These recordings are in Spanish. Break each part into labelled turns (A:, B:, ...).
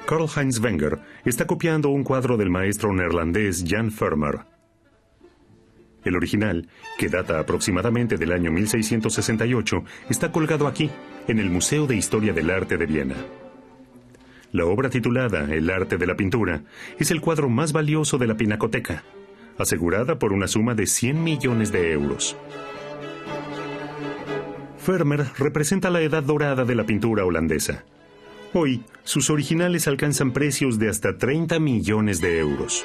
A: Karl-Heinz Wenger está copiando un cuadro del maestro neerlandés Jan Vermeer. El original, que data aproximadamente del año 1668, está colgado aquí, en el Museo de Historia del Arte de Viena. La obra titulada El arte de la pintura es el cuadro más valioso de la Pinacoteca, asegurada por una suma de 100 millones de euros. Vermeer representa la edad dorada de la pintura holandesa. Hoy, sus originales alcanzan precios de hasta 30 millones de euros.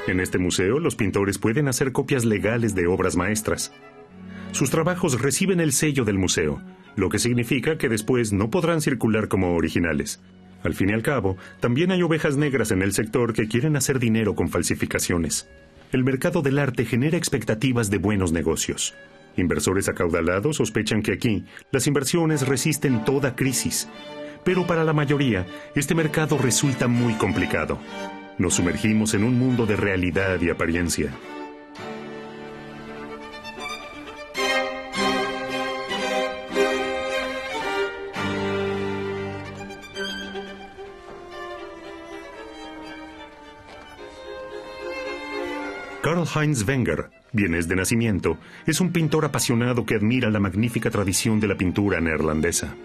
A: En este museo, los pintores pueden hacer copias legales de obras maestras. Sus trabajos reciben el sello del museo, lo que significa que después no podrán circular como originales. Al fin y al cabo, también hay ovejas negras en el sector que quieren hacer dinero con falsificaciones. El mercado del arte genera expectativas de buenos negocios. Inversores acaudalados sospechan que aquí las inversiones resisten toda crisis. Pero para la mayoría, este mercado resulta muy complicado. Nos sumergimos en un mundo de realidad y apariencia. Karl-Heinz Wenger, vienes de nacimiento, es un pintor apasionado que admira la magnífica tradición de la pintura neerlandesa.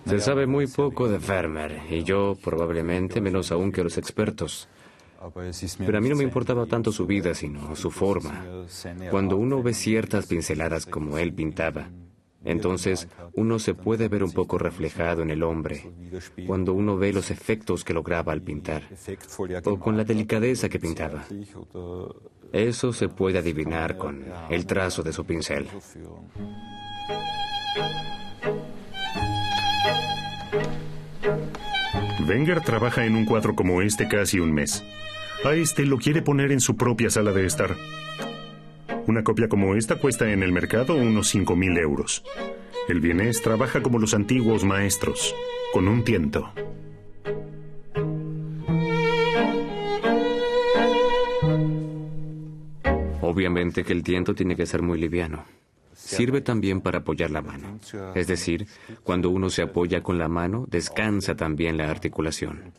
B: Se sabe muy poco de Vermeer, y yo probablemente menos aún que los expertos. Pero a mí no me importaba tanto su vida, sino su forma. Cuando uno ve ciertas pinceladas como él pintaba, entonces uno se puede ver un poco reflejado en el hombre, cuando uno ve los efectos que lograba al pintar, o con la delicadeza que pintaba. Eso se puede adivinar con el trazo de su pincel.
A: Wenger trabaja en un cuadro como este casi un mes. A este lo quiere poner en su propia sala de estar. Una copia como esta cuesta en el mercado unos 5.000 euros. El vienés trabaja como los antiguos maestros, con un tiento.
B: Obviamente que el tiento tiene que ser muy liviano. Sirve también para apoyar la mano. Es decir, cuando uno se apoya con la mano, descansa también la articulación.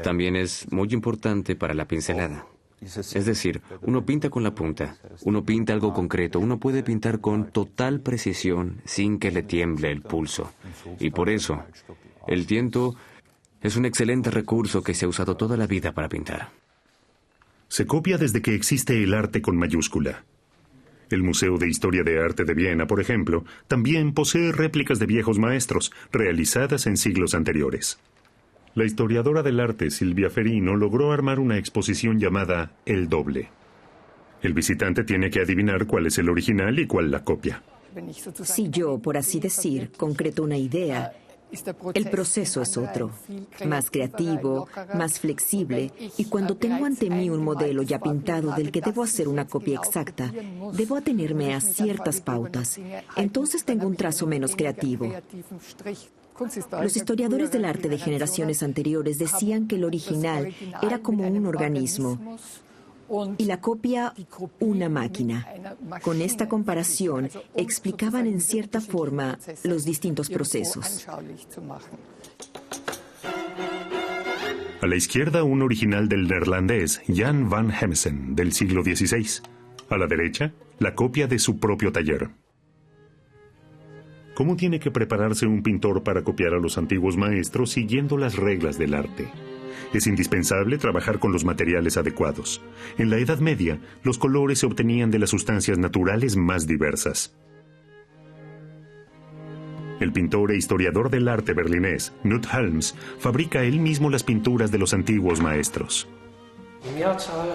B: También es muy importante para la pincelada. Es decir, uno pinta con la punta, uno pinta algo concreto, uno puede pintar con total precisión sin que le tiemble el pulso. Y por eso, el tiento es un excelente recurso que se ha usado toda la vida para pintar.
A: Se copia desde que existe el arte con mayúscula. El Museo de Historia de Arte de Viena, por ejemplo, también posee réplicas de viejos maestros, realizadas en siglos anteriores. La historiadora del arte, Silvia Ferino, logró armar una exposición llamada El Doble. El visitante tiene que adivinar cuál es el original y cuál la copia.
C: Si yo, por así decir, concreto una idea, el proceso es otro, más creativo, más flexible, y cuando tengo ante mí un modelo ya pintado del que debo hacer una copia exacta, debo atenerme a ciertas pautas. Entonces tengo un trazo menos creativo. Los historiadores del arte de generaciones anteriores decían que el original era como un organismo y la copia una máquina. Con esta comparación explicaban en cierta forma los distintos procesos.
A: A la izquierda, un original del neerlandés Jan van Hemsen del siglo XVI. A la derecha, la copia de su propio taller. ¿Cómo tiene que prepararse un pintor para copiar a los antiguos maestros siguiendo las reglas del arte? Es indispensable trabajar con los materiales adecuados. En la Edad Media, los colores se obtenían de las sustancias naturales más diversas. El pintor e historiador del arte berlinés, Knut Helms, fabrica él mismo las pinturas de los antiguos maestros.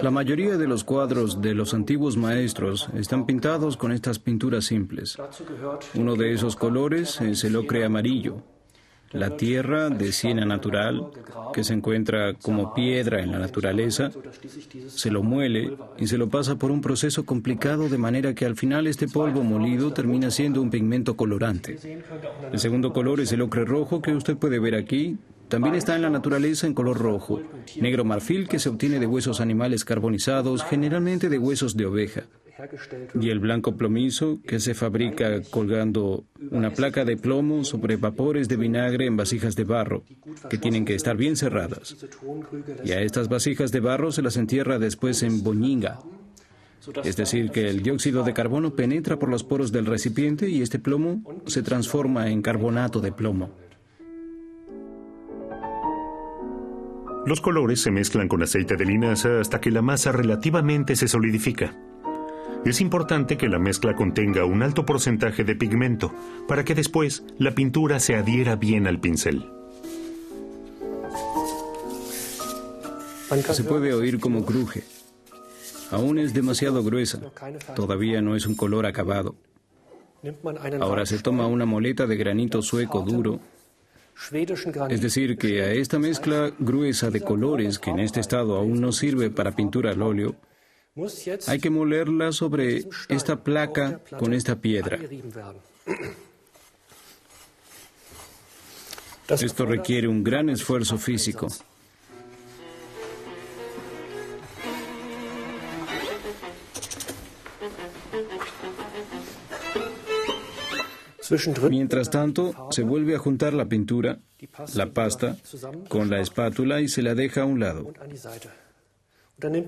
D: La mayoría de los cuadros de los antiguos maestros están pintados con estas pinturas simples. Uno de esos colores es el ocre amarillo. La tierra de siena natural, que se encuentra como piedra en la naturaleza, se lo muele y se lo pasa por un proceso complicado de manera que al final este polvo molido termina siendo un pigmento colorante. El segundo color es el ocre rojo que usted puede ver aquí. También está en la naturaleza en color rojo. Negro marfil que se obtiene de huesos animales carbonizados, generalmente de huesos de oveja. y el blanco plomizo, que se fabrica colgando una placa de plomo sobre vapores de vinagre en vasijas de barro, que tienen que estar bien cerradas. Y a estas vasijas de barro se las entierra después en boñiga. Es decir, que el dióxido de carbono penetra por los poros del recipiente y este plomo se transforma en carbonato de plomo.
A: Los colores se mezclan con aceite de linaza hasta que la masa relativamente se solidifica. Es importante que la mezcla contenga un alto porcentaje de pigmento para que después la pintura se adhiera bien al pincel.
D: Se puede oír cómo cruje. Aún es demasiado gruesa. Todavía no es un color acabado. Ahora se toma una moleta de granito sueco duro. Es decir, que a esta mezcla gruesa de colores, que en este estado aún no sirve para pintura al óleo, hay que molerla sobre esta placa con esta piedra. Esto requiere un gran esfuerzo físico. Mientras tanto, se vuelve a juntar la pintura, la pasta, con la espátula y se la deja a un lado.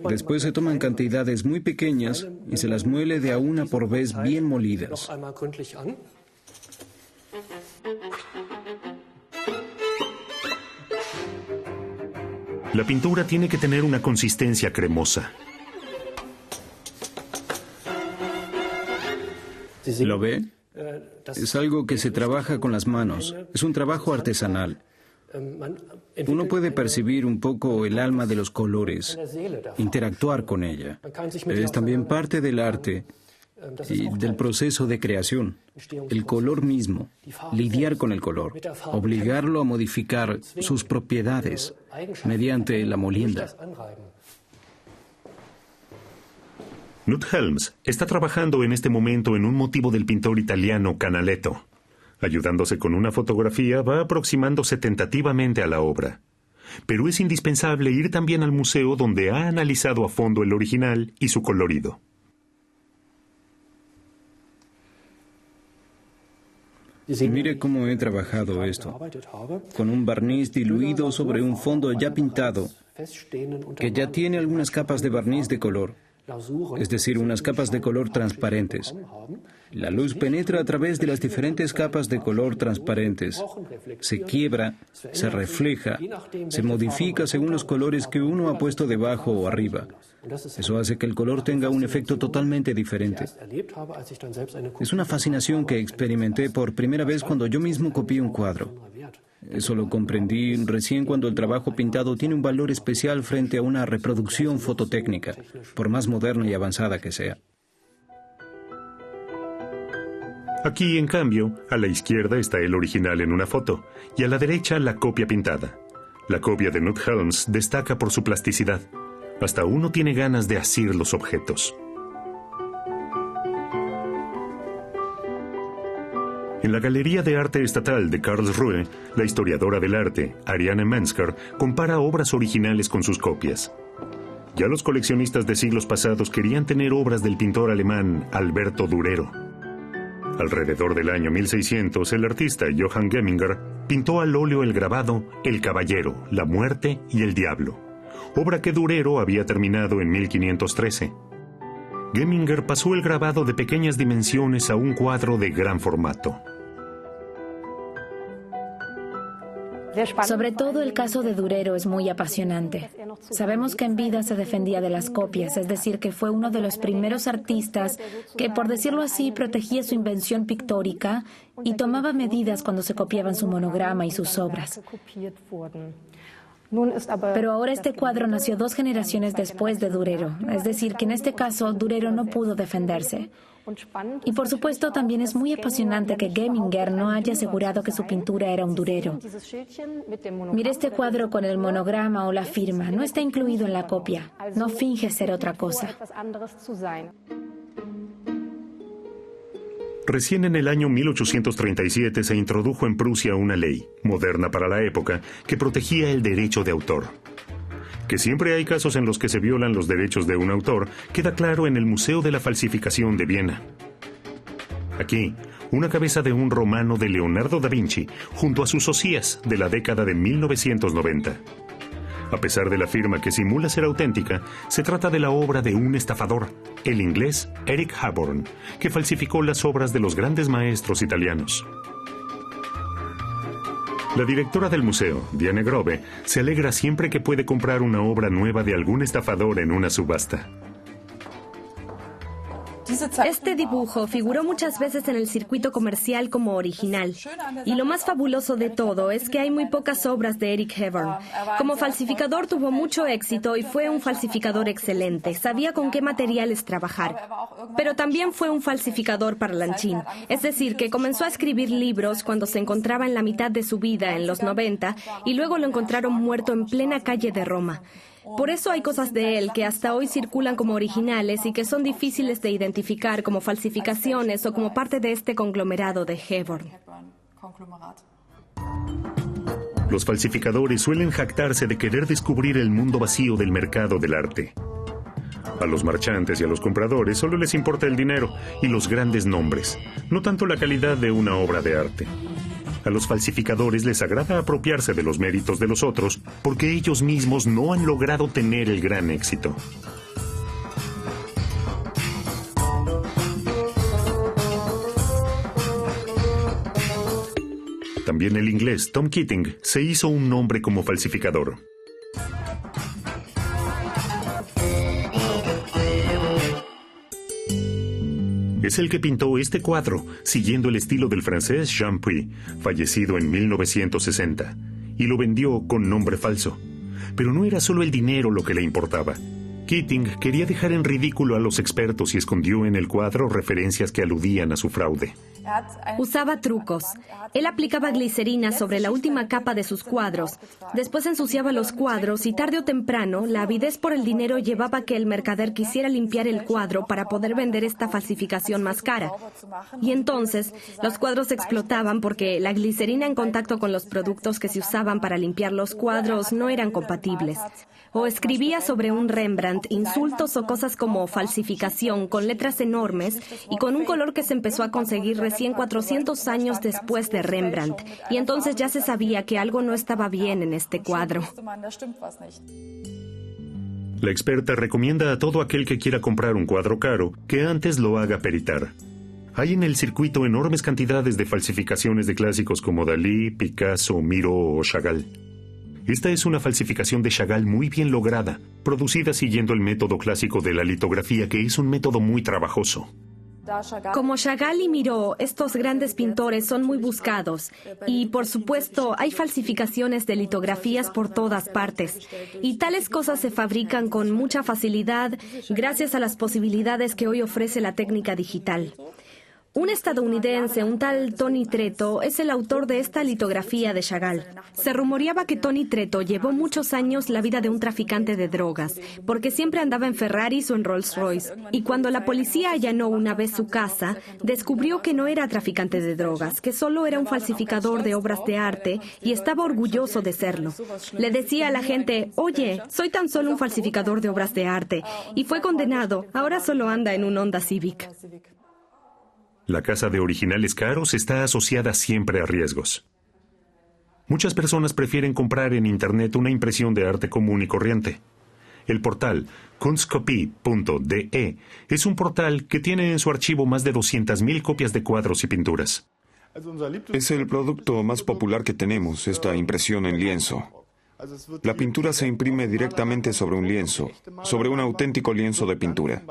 D: Después se toman cantidades muy pequeñas y se las muele de a una por vez bien molidas.
A: La pintura tiene que tener una consistencia cremosa.
D: ¿Lo ve? Es algo que se trabaja con las manos. Es un trabajo artesanal. Uno puede percibir un poco el alma de los colores, interactuar con ella. Es también parte del arte y del proceso de creación. El color mismo, lidiar con el color, obligarlo a modificar sus propiedades mediante la molienda.
A: Knut Helms está trabajando en este momento en un motivo del pintor italiano Canaletto. Ayudándose con una fotografía, va aproximándose tentativamente a la obra. Pero es indispensable ir también al museo donde ha analizado a fondo el original y su colorido.
D: Mire cómo he trabajado esto, con un barniz diluido sobre un fondo ya pintado, que ya tiene algunas capas de barniz de color. Es decir, unas capas de color transparentes. La luz penetra a través de las diferentes capas de color transparentes. Se quiebra, se refleja, se modifica según los colores que uno ha puesto debajo o arriba. Eso hace que el color tenga un efecto totalmente diferente. Es una fascinación que experimenté por primera vez cuando yo mismo copié un cuadro. Eso lo comprendí recién cuando el trabajo pintado tiene un valor especial frente a una reproducción fototécnica, por más moderna y avanzada que sea.
A: Aquí, en cambio, a la izquierda está el original en una foto y a la derecha la copia pintada. La copia de Knut Helms destaca por su plasticidad. Hasta uno tiene ganas de asir los objetos. En la Galería de Arte Estatal de Karlsruhe, la historiadora del arte, Ariane Mensker, compara obras originales con sus copias. Ya los coleccionistas de siglos pasados querían tener obras del pintor alemán Alberto Durero. Alrededor del año 1600, el artista Johann Gemminger pintó al óleo el grabado El Caballero, la Muerte y el Diablo, obra que Durero había terminado en 1513. Gemminger pasó el grabado de pequeñas dimensiones a un cuadro de gran formato.
E: Sobre todo el caso de Durero es muy apasionante. Sabemos que en vida se defendía de las copias, es decir, que fue uno de los primeros artistas que, por decirlo así, protegía su invención pictórica y tomaba medidas cuando se copiaban su monograma y sus obras. Pero ahora este cuadro nació 2 generaciones después de Durero, es decir, que en este caso Durero no pudo defenderse. Y por supuesto también es muy apasionante que Gemminger no haya asegurado que su pintura era un Durero. Mire este cuadro con el monograma o la firma, no está incluido en la copia, no finge ser otra cosa.
A: Recién en el año 1837 se introdujo en Prusia una ley, moderna para la época, que protegía el derecho de autor. Que siempre hay casos en los que se violan los derechos de un autor queda claro en el Museo de la Falsificación de Viena. Aquí, una cabeza de un romano de Leonardo da Vinci junto a sus osías de la década de 1990. A pesar de la firma que simula ser auténtica, se trata de la obra de un estafador, el inglés Eric Haborn, que falsificó las obras de los grandes maestros italianos. La directora del museo, Diane Grove, se alegra siempre que puede comprar una obra nueva de algún estafador en una subasta.
F: Este dibujo figuró muchas veces en el circuito comercial como original. Y lo más fabuloso de todo es que hay muy pocas obras de Eric Haborn. Como falsificador tuvo mucho éxito y fue un falsificador excelente. Sabía con qué materiales trabajar. Pero también fue un falsificador parlanchín. Es decir, que comenzó a escribir libros cuando se encontraba en la mitad de su vida, en los 90, y luego lo encontraron muerto en plena calle de Roma. Por eso hay cosas de él que hasta hoy circulan como originales y que son difíciles de identificar como falsificaciones o como parte de este conglomerado de Haborn.
A: Los falsificadores suelen jactarse de querer descubrir el mundo vacío del mercado del arte. A los marchantes y a los compradores solo les importa el dinero y los grandes nombres, no tanto la calidad de una obra de arte. A los falsificadores les agrada apropiarse de los méritos de los otros porque ellos mismos no han logrado tener el gran éxito. También el inglés Tom Keating se hizo un nombre como falsificador. Es el que pintó este cuadro, siguiendo el estilo del francés Jean Puy, fallecido en 1960, y lo vendió con nombre falso. Pero no era solo el dinero lo que le importaba. Keating quería dejar en ridículo a los expertos y escondió en el cuadro referencias que aludían a su fraude.
F: Usaba trucos. Él aplicaba glicerina sobre la última capa de sus cuadros. Después ensuciaba los cuadros y tarde o temprano la avidez por el dinero llevaba a que el mercader quisiera limpiar el cuadro para poder vender esta falsificación más cara. Y entonces los cuadros explotaban porque la glicerina en contacto con los productos que se usaban para limpiar los cuadros no eran compatibles. O escribía sobre un Rembrandt insultos o cosas como falsificación con letras enormes y con un color que se empezó a conseguir recién 400 años después de Rembrandt. Y entonces ya se sabía que algo no estaba bien en este cuadro.
A: La experta recomienda a todo aquel que quiera comprar un cuadro caro que antes lo haga peritar. Hay en el circuito enormes cantidades de falsificaciones de clásicos como Dalí, Picasso, Miró o Chagall. Esta es una falsificación de Chagall muy bien lograda, producida siguiendo el método clásico de la litografía, que es un método muy trabajoso.
F: Como Chagall y Miró, estos grandes pintores son muy buscados. Y, por supuesto, hay falsificaciones de litografías por todas partes. Y tales cosas se fabrican con mucha facilidad gracias a las posibilidades que hoy ofrece la técnica digital. Un estadounidense, un tal Tony Tretto, es el autor de esta litografía de Chagall. Se rumoreaba que Tony Tretto llevó muchos años la vida de un traficante de drogas, porque siempre andaba en Ferraris o en Rolls Royce. Y cuando la policía allanó una vez su casa, descubrió que no era traficante de drogas, que solo era un falsificador de obras de arte y estaba orgulloso de serlo. Le decía a la gente: oye, soy tan solo un falsificador de obras de arte. Y fue condenado. Ahora solo anda en un Honda Civic.
A: La caza de originales caros está asociada siempre a riesgos. Muchas personas prefieren comprar en Internet una impresión de arte común y corriente. El portal Kunstkopie.de es un portal que tiene en su archivo más de 200.000 copias de cuadros y pinturas.
G: Es el producto más popular que tenemos, esta impresión en lienzo. La pintura se imprime directamente sobre un lienzo, sobre un auténtico lienzo de pintura.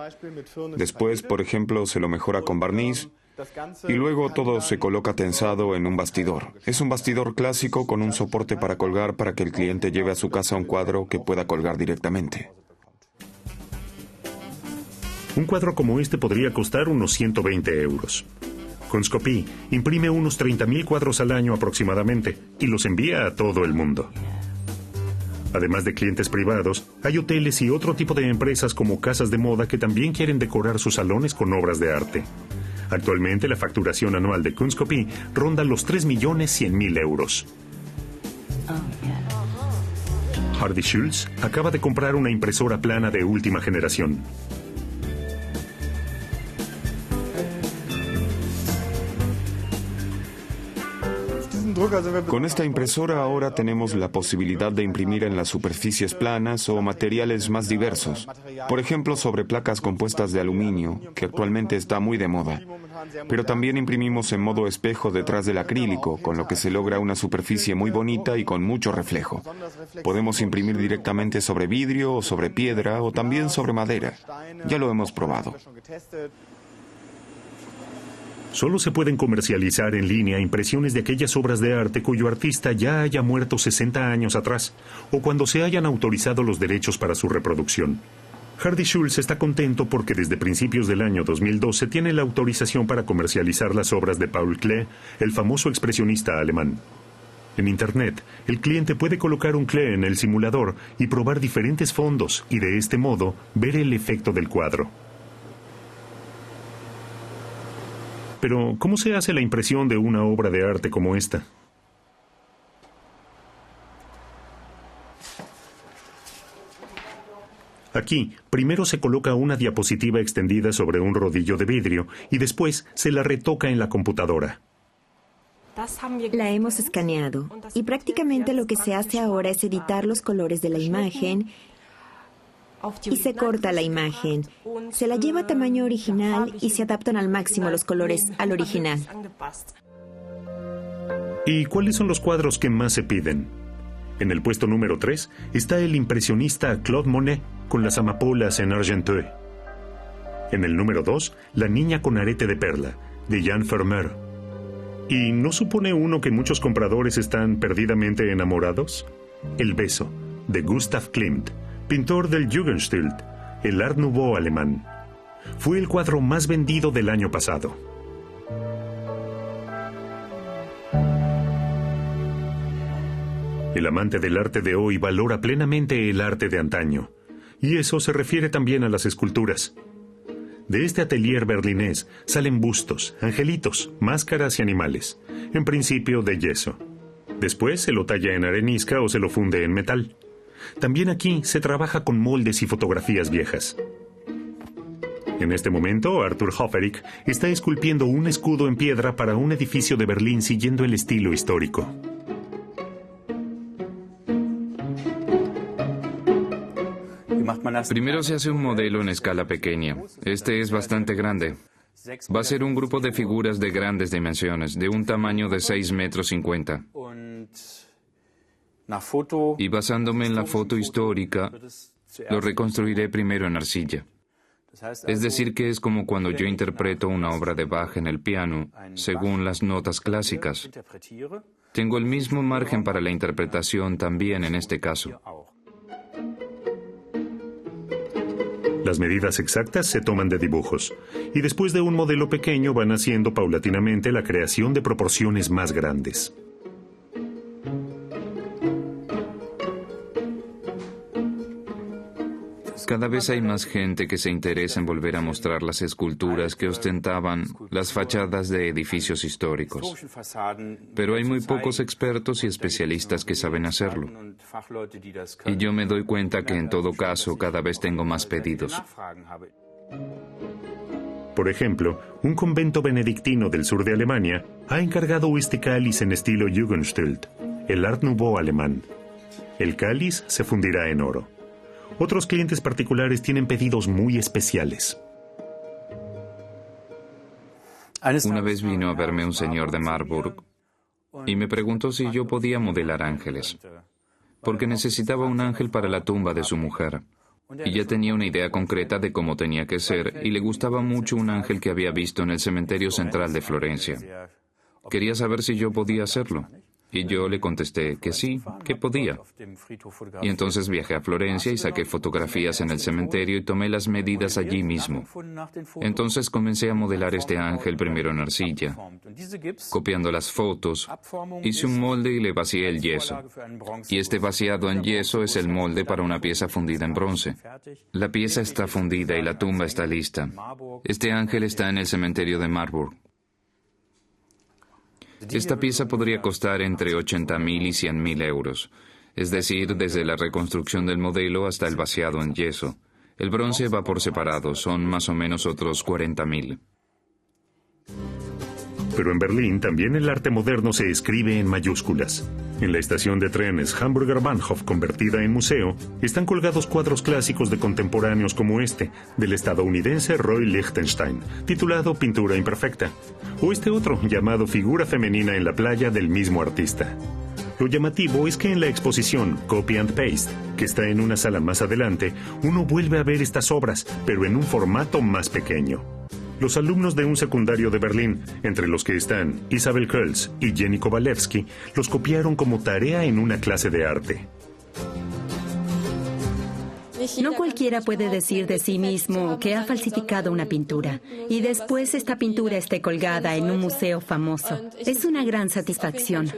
G: Después, por ejemplo, se lo mejora con barniz y luego todo se coloca tensado en un bastidor. Es un bastidor clásico con un soporte para colgar para que el cliente lleve a su casa un cuadro que pueda colgar directamente.
A: Un cuadro como este podría costar unos 120 euros. Kunstkopie imprime unos 30.000 cuadros al año aproximadamente y los envía a todo el mundo. Además de clientes privados, hay hoteles y otro tipo de empresas como casas de moda que también quieren decorar sus salones con obras de arte. Actualmente la facturación anual de Kunstkopie ronda los 3.100.000 euros. Hardy Schultz acaba de comprar una impresora plana de última generación.
G: Con esta impresora ahora tenemos la posibilidad de imprimir en las superficies planas o materiales más diversos. Por ejemplo, sobre placas compuestas de aluminio, que actualmente está muy de moda. Pero también imprimimos en modo espejo detrás del acrílico, con lo que se logra una superficie muy bonita y con mucho reflejo. Podemos imprimir directamente sobre vidrio o sobre piedra o también sobre madera. Ya lo hemos probado.
A: Solo se pueden comercializar en línea impresiones de aquellas obras de arte cuyo artista ya haya muerto 60 años atrás o cuando se hayan autorizado los derechos para su reproducción. Hardy Schultz está contento porque desde principios del año 2012 tiene la autorización para comercializar las obras de Paul Klee, el famoso expresionista alemán. En Internet, el cliente puede colocar un Klee en el simulador y probar diferentes fondos y de este modo ver el efecto del cuadro. Pero, ¿cómo se hace la impresión de una obra de arte como esta? Aquí, primero se coloca una diapositiva extendida sobre un rodillo de vidrio y después se la retoca en la computadora.
C: La hemos escaneado y prácticamente lo que se hace ahora es editar los colores de la imagen y se corta la imagen. Se la lleva a tamaño original y se adaptan al máximo los colores al original.
A: ¿Y cuáles son los cuadros que más se piden? En el puesto número 3 está el impresionista Claude Monet con las amapolas en Argenteuil. En el número 2, La niña con arete de perla, de Jan Vermeer. ¿Y no supone uno que muchos compradores están perdidamente enamorados? El beso, de Gustav Klimt, pintor del Jugendstil, el Art Nouveau alemán. Fue el cuadro más vendido del año pasado. El amante del arte de hoy valora plenamente el arte de antaño, y eso se refiere también a las esculturas. De este atelier berlinés salen bustos, angelitos, máscaras y animales, en principio de yeso. Después se lo talla en arenisca o se lo funde en metal. También aquí se trabaja con moldes y fotografías viejas. En este momento, Arthur Höferich está esculpiendo un escudo en piedra para un edificio de Berlín siguiendo el estilo histórico.
H: Primero se hace un modelo en escala pequeña. Este es bastante grande. Va a ser un grupo de figuras de grandes dimensiones, de un tamaño de 6,50 metros. Y basándome en la foto histórica, lo reconstruiré primero en arcilla. Es decir, que es como cuando yo interpreto una obra de Bach en el piano, según las notas clásicas. Tengo el mismo margen para la interpretación también en este caso.
A: Las medidas exactas se toman de dibujos, y después de un modelo pequeño van haciendo paulatinamente la creación de proporciones más grandes.
H: Cada vez hay más gente que se interesa en volver a mostrar las esculturas que ostentaban las fachadas de edificios históricos. Pero hay muy pocos expertos y especialistas que saben hacerlo. Y yo me doy cuenta que en todo caso cada vez tengo más pedidos.
A: Por ejemplo, un convento benedictino del sur de Alemania ha encargado este cáliz en estilo Jugendstil, el Art Nouveau alemán. El cáliz se fundirá en oro. Otros clientes particulares tienen pedidos muy especiales.
H: Una vez vino a verme un señor de Marburg y me preguntó si yo podía modelar ángeles, porque necesitaba un ángel para la tumba de su mujer. Y ya tenía una idea concreta de cómo tenía que ser y le gustaba mucho un ángel que había visto en el cementerio central de Florencia. Quería saber si yo podía hacerlo. Y yo le contesté que sí, que podía. Y entonces viajé a Florencia y saqué fotografías en el cementerio y tomé las medidas allí mismo. Entonces comencé a modelar este ángel primero en arcilla. Copiando las fotos, hice un molde y le vacié el yeso. Y este vaciado en yeso es el molde para una pieza fundida en bronce. La pieza está fundida y la tumba está lista. Este ángel está en el cementerio de Marburg. Esta pieza podría costar entre 80.000 y 100.000 euros. es decir, desde la reconstrucción del modelo hasta el vaciado en yeso. El bronce va por separado, son más o menos otros 40.000.
A: Pero en Berlín también el arte moderno se escribe en mayúsculas. En la estación de trenes Hamburger Bahnhof, convertida en museo, están colgados cuadros clásicos de contemporáneos como este, del estadounidense Roy Lichtenstein, titulado Pintura Imperfecta, o este otro, llamado Figura Femenina en la Playa, del mismo artista. Lo llamativo es que en la exposición Copy and Paste, que está en una sala más adelante, uno vuelve a ver estas obras, pero en un formato más pequeño. Los alumnos de un secundario de Berlín, entre los que están Isabel Kölz y Jenny Kovalevsky, los copiaron como tarea en una clase de arte.
C: No cualquiera puede decir de sí mismo que ha falsificado una pintura y después esta pintura esté colgada en un museo famoso. Es una gran satisfacción.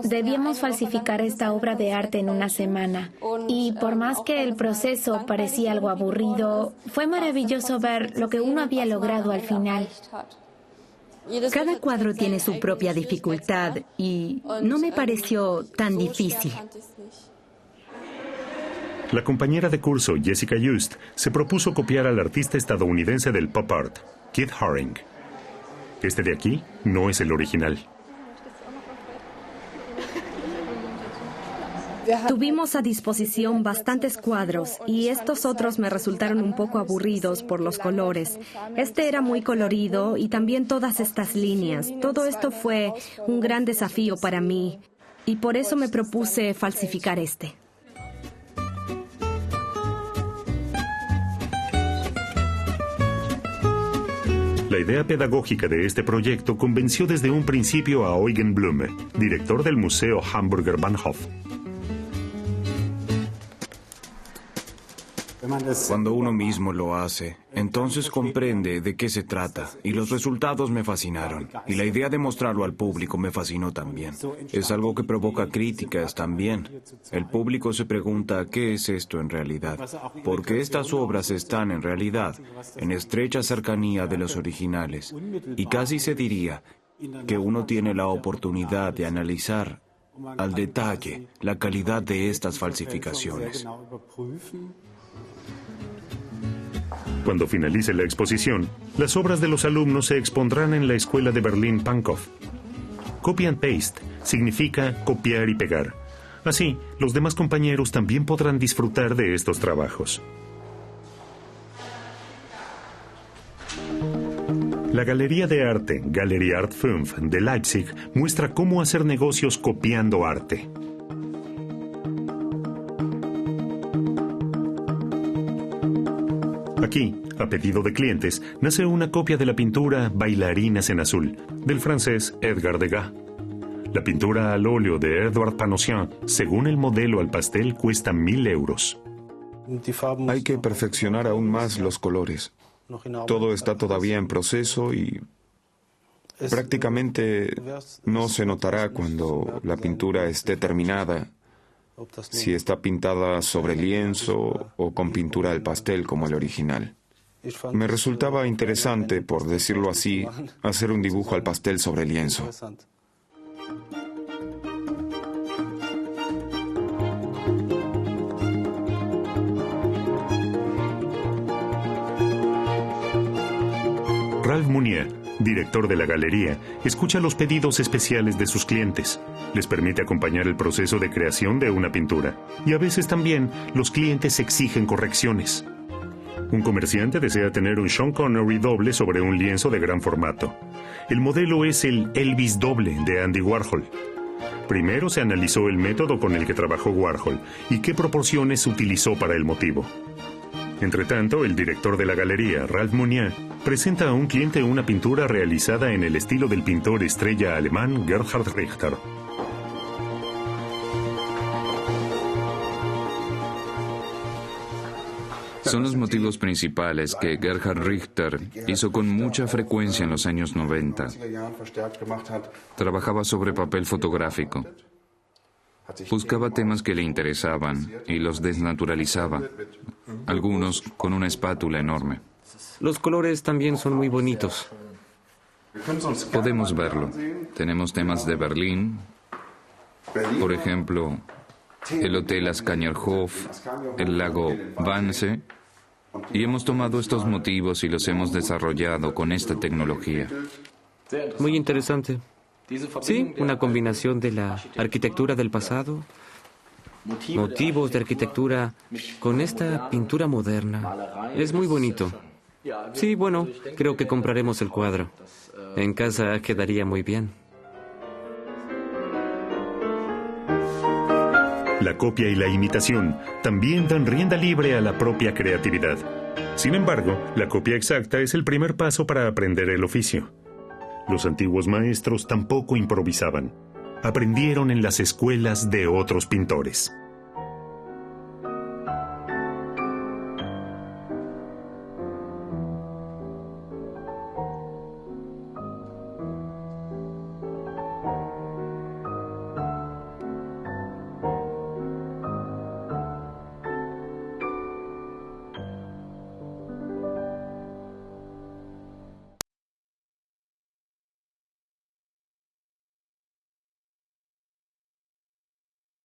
E: Debíamos falsificar esta obra de arte en una semana. Y por más que el proceso parecía algo aburrido, fue maravilloso ver lo que uno había logrado al final.
C: Cada cuadro tiene su propia dificultad y no me pareció tan difícil.
A: La compañera de curso, Jessica Just, se propuso copiar al artista estadounidense del pop art, Keith Haring. Este de aquí no es el original.
F: Tuvimos a disposición bastantes cuadros y estos otros me resultaron un poco aburridos por los colores. Este era muy colorido y también todas estas líneas. Todo esto fue un gran desafío para mí y por eso me propuse falsificar este.
A: La idea pedagógica de este proyecto convenció desde un principio a Eugen Blume, director del Museo Hamburger Bahnhof.
I: Cuando uno mismo lo hace, entonces comprende de qué se trata, y los resultados me fascinaron, y la idea de mostrarlo al público me fascinó también. Es algo que provoca críticas también. El público se pregunta qué es esto en realidad, porque estas obras están en realidad en estrecha cercanía de los originales, y casi se diría que uno tiene la oportunidad de analizar al detalle la calidad de estas falsificaciones.
A: Cuando finalice la exposición, las obras de los alumnos se expondrán en la escuela de Berlín Pankow. Copy and paste significa copiar y pegar. Así, los demás compañeros también podrán disfrutar de estos trabajos. La Galería de Arte, Galerie Art 5, de Leipzig, muestra cómo hacer negocios copiando arte. Aquí, a pedido de clientes, nace una copia de la pintura Bailarinas en azul, del francés Edgar Degas. La pintura al óleo de Edouard Panossian, según el modelo al pastel, cuesta 1.000 euros.
G: Hay que perfeccionar aún más los colores. Todo está todavía en proceso y prácticamente no se notará cuando la pintura esté terminada, si está pintada sobre lienzo o con pintura al pastel como el original. Me resultaba interesante, por decirlo así, hacer un dibujo al pastel sobre lienzo.
A: Ralph Mounier, director de la galería, escucha los pedidos especiales de sus clientes. Les permite acompañar el proceso de creación de una pintura. Y a veces también los clientes exigen correcciones. Un comerciante desea tener un Sean Connery doble sobre un lienzo de gran formato. El modelo es el Elvis doble de Andy Warhol. Primero se analizó el método con el que trabajó Warhol y qué proporciones utilizó para el motivo. Entretanto, el director de la galería, Ralph Mounier, presenta a un cliente una pintura realizada en el estilo del pintor estrella alemán Gerhard Richter.
H: Son los motivos principales que Gerhard Richter hizo con mucha frecuencia en los años 90. Trabajaba sobre papel fotográfico. Buscaba temas que le interesaban y los desnaturalizaba, algunos con una espátula enorme.
B: Los colores también son muy bonitos.
H: Podemos verlo. Tenemos temas de Berlín, por ejemplo, el Hotel Askanierhof, el lago Wannsee, y hemos tomado estos motivos y los hemos desarrollado con esta tecnología.
B: Muy interesante. Sí, una combinación de la arquitectura del pasado, motivos de arquitectura con esta pintura moderna. Es muy bonito. Sí, bueno, creo que compraremos el cuadro. En casa quedaría muy bien.
A: La copia y la imitación también dan rienda libre a la propia creatividad. Sin embargo, la copia exacta es el primer paso para aprender el oficio. Los antiguos maestros tampoco improvisaban. Aprendieron en las escuelas de otros pintores.